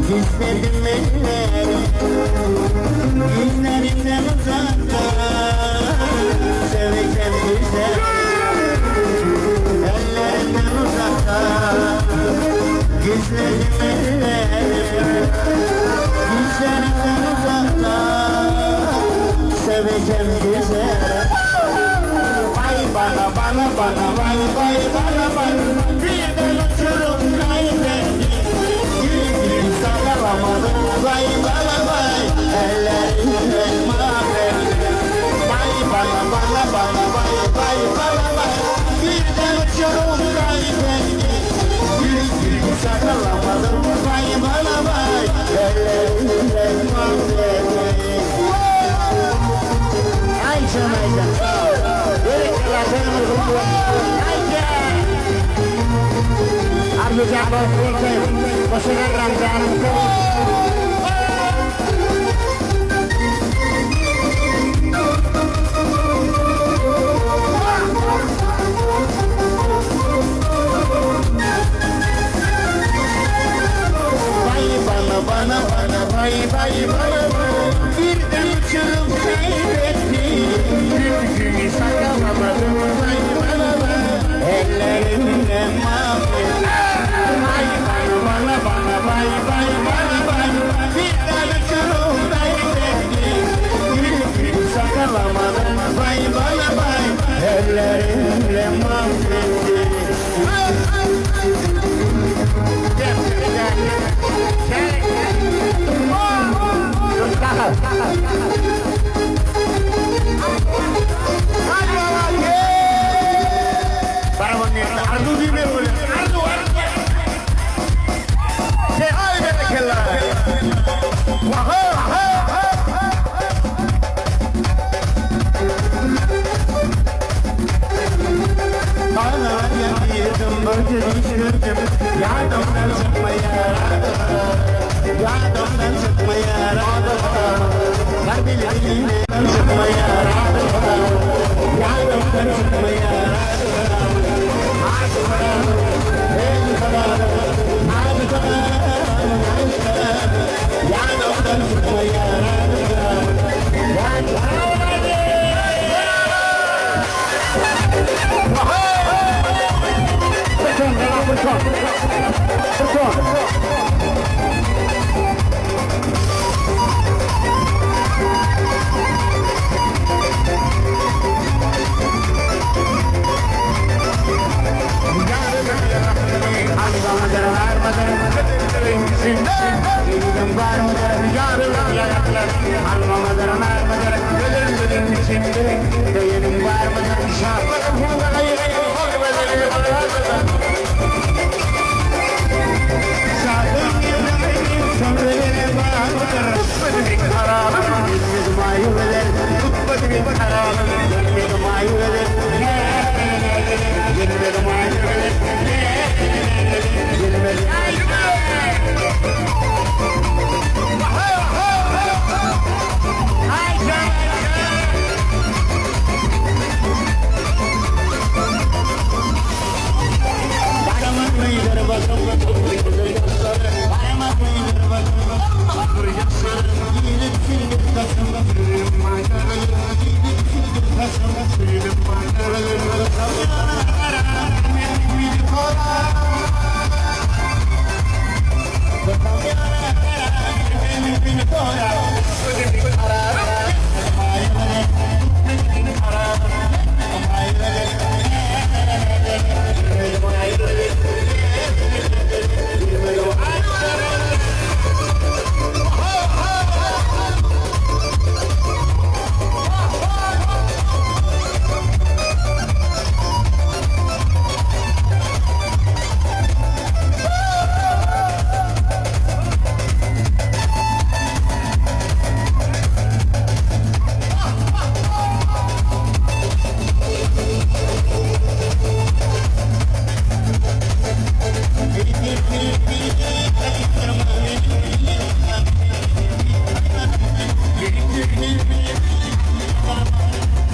Gizledim ellerim, gözlerimden uzakta, seveceğim güzel. Ellerimden uzakta, gizledim ellerim, gözlerimden uzakta, seveceğim güzel. Vay bana bana bana vay vay bana bana, birden uçurum kaybettim. Sakalamadım vay bana vay, ellerimle mahvettim. Vay bana bana bana vay vay bana vay, birden uçurum kaybettim. Gülü sakalamadım vay bana vay, ellerimle mahvettim. Ay canım Berekler benim uygumu Haydi Arzucan Bozbey'im Boşuna Ramazan'ım Vay bana bana bana vay vay bana birden uçurum kaybettim. Gülüşünü saklamadım vay bana bana, ellerimle mahvettim. Vay vay bana bana vay vay bana bana, birden uçurum kaybettim. Gülüşünü saklamadım vay bana vay, ellerimle mahvettim. Yardımdan çıkmaya Yardımdan çıkmaya Kalbimden çıkmaya Yardımdan çıkmaya Yardımdan çıkmaya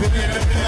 Thank you.